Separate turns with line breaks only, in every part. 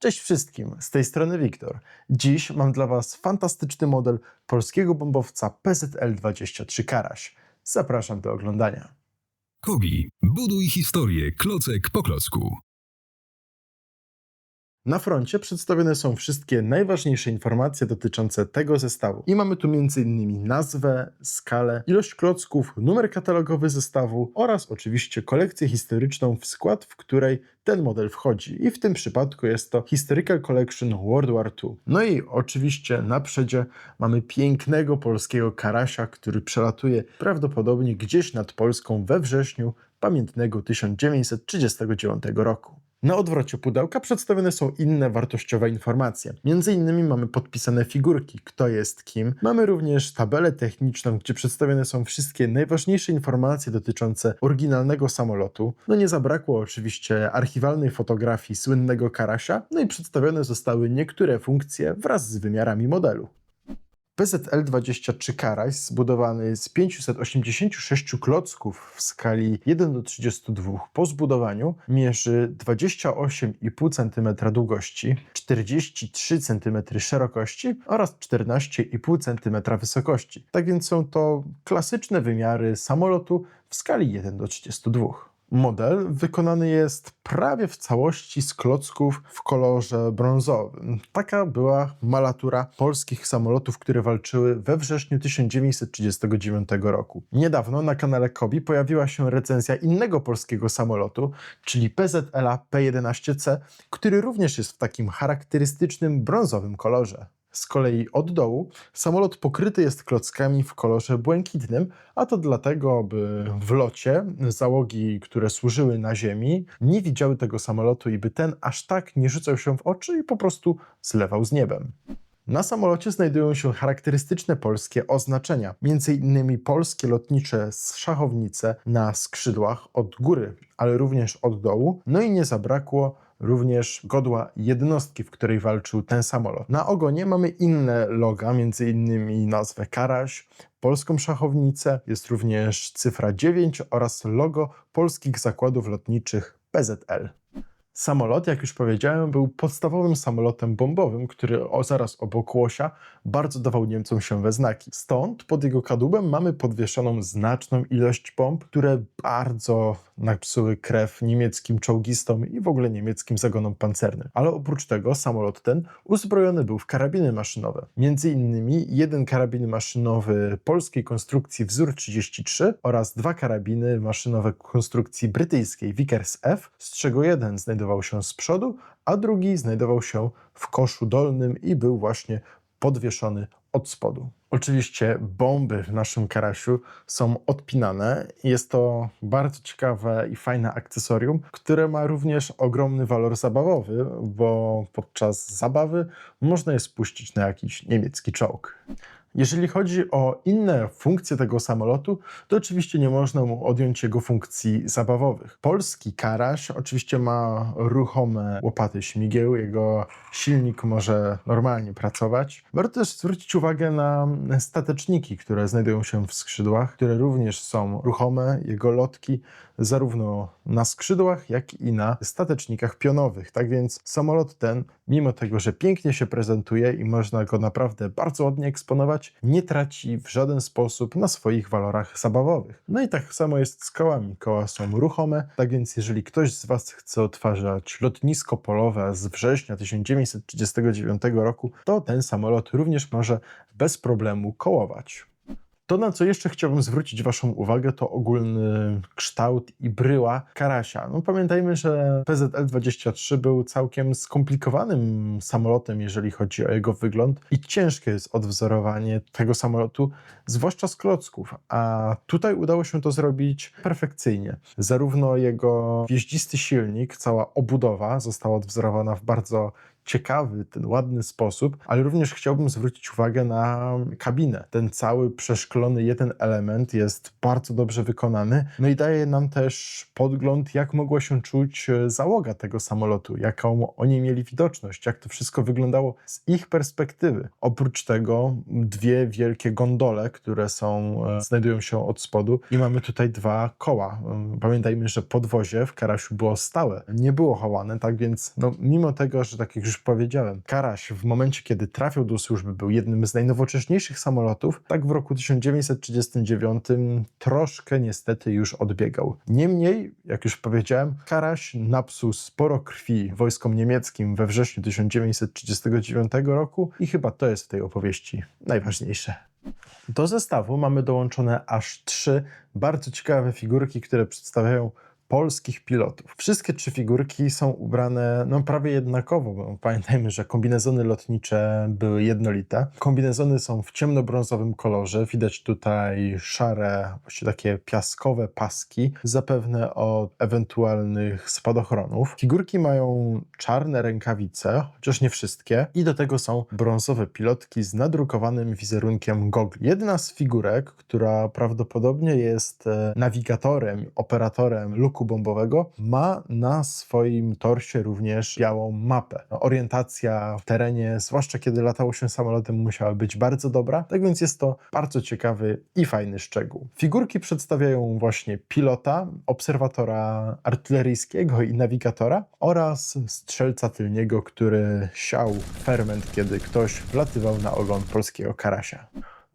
Cześć wszystkim, z tej strony Wiktor. Dziś mam dla Was fantastyczny model polskiego bombowca PZL-23 Karaś. Zapraszam do oglądania.
Kogi, buduj historię klocek po klocku.
Na froncie przedstawione są wszystkie najważniejsze informacje dotyczące tego zestawu. I mamy tu m.in. nazwę, skalę, ilość klocków, numer katalogowy zestawu oraz oczywiście kolekcję historyczną, w skład w której ten model wchodzi. I w tym przypadku jest to Historical Collection World War II. No i oczywiście na przedzie mamy pięknego polskiego Karasia, który przelatuje prawdopodobnie gdzieś nad Polską we wrześniu pamiętnego 1939 roku. Na odwrocie pudełka przedstawione są inne wartościowe informacje. Między innymi mamy podpisane figurki, kto jest kim. Mamy również tabelę techniczną, gdzie przedstawione są wszystkie najważniejsze informacje dotyczące oryginalnego samolotu. No nie zabrakło oczywiście archiwalnej fotografii słynnego Karasia, no i przedstawione zostały niektóre funkcje wraz z wymiarami modelu. PZL-23 Karaś, zbudowany z 586 klocków w skali 1:32 po zbudowaniu, mierzy 28,5 cm długości, 43 cm szerokości oraz 14,5 cm wysokości. Tak więc są to klasyczne wymiary samolotu w skali 1:32. Model wykonany jest prawie w całości z klocków w kolorze brązowym. Taka była malatura polskich samolotów, które walczyły we wrześniu 1939 roku. Niedawno na kanale Kobi pojawiła się recenzja innego polskiego samolotu, czyli PZL-a P11C, który również jest w takim charakterystycznym brązowym kolorze. Z kolei od dołu samolot pokryty jest klockami w kolorze błękitnym, a to dlatego, by w locie załogi, które służyły na ziemi, nie widziały tego samolotu i by ten aż tak nie rzucał się w oczy i po prostu zlewał z niebem. Na samolocie znajdują się charakterystyczne polskie oznaczenia, m.in. polskie lotnicze szachownice na skrzydłach od góry, ale również od dołu, no i nie zabrakło również godła jednostki, w której walczył ten samolot. Na ogonie mamy inne loga, m.in. nazwę Karaś, polską szachownicę, jest również cyfra 9 oraz logo polskich zakładów lotniczych PZL. Samolot, jak już powiedziałem, był podstawowym samolotem bombowym, który zaraz obok łosia bardzo dawał Niemcom się we znaki. Stąd pod jego kadłubem mamy podwieszoną znaczną ilość bomb, które bardzo napsuły krew niemieckim czołgistom i w ogóle niemieckim zagonom pancernym. Ale oprócz tego samolot ten uzbrojony był w karabiny maszynowe. Między innymi jeden karabin maszynowy polskiej konstrukcji wzór 33 oraz dwa karabiny maszynowe konstrukcji brytyjskiej Vickers F, z czego jeden znajdował się z przodu, a drugi znajdował się w koszu dolnym i był właśnie podwieszony od spodu. Oczywiście bomby w naszym Karasiu są odpinane. Jest to bardzo ciekawe i fajne akcesorium, które ma również ogromny walor zabawowy, bo podczas zabawy można je spuścić na jakiś niemiecki czołg. Jeżeli chodzi o inne funkcje tego samolotu, to oczywiście nie można mu odjąć jego funkcji zabawowych. Polski Karaś oczywiście ma ruchome łopaty śmigieł, jego silnik może normalnie pracować. Warto też zwrócić uwagę na stateczniki, które znajdują się w skrzydłach, które również są ruchome, jego lotki zarówno na skrzydłach, jak i na statecznikach pionowych. Tak więc samolot ten, mimo tego, że pięknie się prezentuje i można go naprawdę bardzo ładnie eksponować, nie traci w żaden sposób na swoich walorach zabawowych. No i tak samo jest z kołami. Koła są ruchome, tak więc jeżeli ktoś z Was chce odtwarzać lotnisko polowe z września 1939 roku, to ten samolot również może bez problemu kołować. To, na co jeszcze chciałbym zwrócić Waszą uwagę, to ogólny kształt i bryła Karasia. No, pamiętajmy, że PZL-23 był całkiem skomplikowanym samolotem, jeżeli chodzi o jego wygląd i ciężkie jest odwzorowanie tego samolotu, zwłaszcza z klocków, a tutaj udało się to zrobić perfekcyjnie. Zarówno jego gwieździsty silnik, cała obudowa została odwzorowana w bardzo ciekawy, ten ładny sposób, ale również chciałbym zwrócić uwagę na kabinę. Ten cały przeszklony jeden element jest bardzo dobrze wykonany, no i daje nam też podgląd, jak mogła się czuć załoga tego samolotu, jaką oni mieli widoczność, jak to wszystko wyglądało z ich perspektywy. Oprócz tego dwie wielkie gondole, które znajdują się od spodu i mamy tutaj dwa koła. Pamiętajmy, że podwozie w Karasiu było stałe, nie było chowane, tak więc mimo tego, że tak jak już już powiedziałem, Karaś w momencie, kiedy trafił do służby, był jednym z najnowocześniejszych samolotów, tak w roku 1939 troszkę niestety już odbiegał. Niemniej, jak już powiedziałem, Karaś napsuł sporo krwi wojskom niemieckim we wrześniu 1939 roku i chyba to jest w tej opowieści najważniejsze. Do zestawu mamy dołączone aż 3 bardzo ciekawe figurki, które przedstawiają polskich pilotów. Wszystkie 3 figurki są ubrane prawie jednakowo, bo pamiętajmy, że kombinezony lotnicze były jednolite. Kombinezony są w ciemnobrązowym kolorze, widać tutaj szare, właściwie takie piaskowe paski, zapewne od ewentualnych spadochronów. Figurki mają czarne rękawice, chociaż nie wszystkie, i do tego są brązowe pilotki z nadrukowanym wizerunkiem gogli. Jedna z figurek, która prawdopodobnie jest nawigatorem, operatorem luku bombowego, ma na swoim torsie również białą mapę. Orientacja w terenie, zwłaszcza kiedy latało się samolotem, musiała być bardzo dobra, tak więc jest to bardzo ciekawy i fajny szczegół. Figurki przedstawiają właśnie pilota, obserwatora artyleryjskiego i nawigatora oraz strzelca tylniego, który siał ferment, kiedy ktoś wlatywał na ogon polskiego Karasia.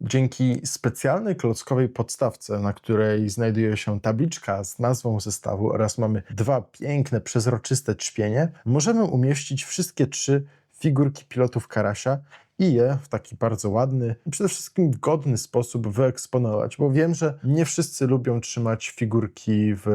Dzięki specjalnej klockowej podstawce, na której znajduje się tabliczka z nazwą zestawu oraz mamy 2 piękne, przezroczyste trzpienie, możemy umieścić wszystkie 3 figurki pilotów Karasia i je w taki bardzo ładny i przede wszystkim godny sposób wyeksponować, bo wiem, że nie wszyscy lubią trzymać figurki w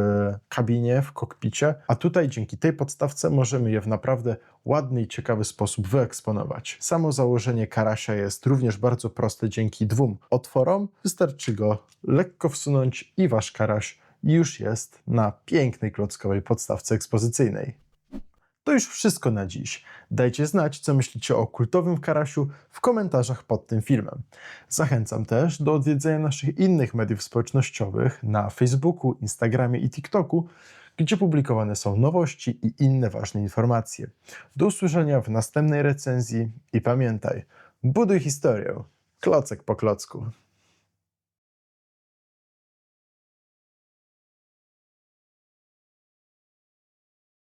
kabinie, w kokpicie, a tutaj dzięki tej podstawce możemy je w naprawdę ładny i ciekawy sposób wyeksponować. Samo założenie Karasia jest również bardzo proste dzięki 2 otworom. Wystarczy go lekko wsunąć i wasz Karaś już jest na pięknej klockowej podstawce ekspozycyjnej. To już wszystko na dziś. Dajcie znać, co myślicie o kultowym Karasiu w komentarzach pod tym filmem. Zachęcam też do odwiedzenia naszych innych mediów społecznościowych na Facebooku, Instagramie i TikToku, gdzie publikowane są nowości i inne ważne informacje. Do usłyszenia w następnej recenzji i pamiętaj, buduj historię, klocek po klocku.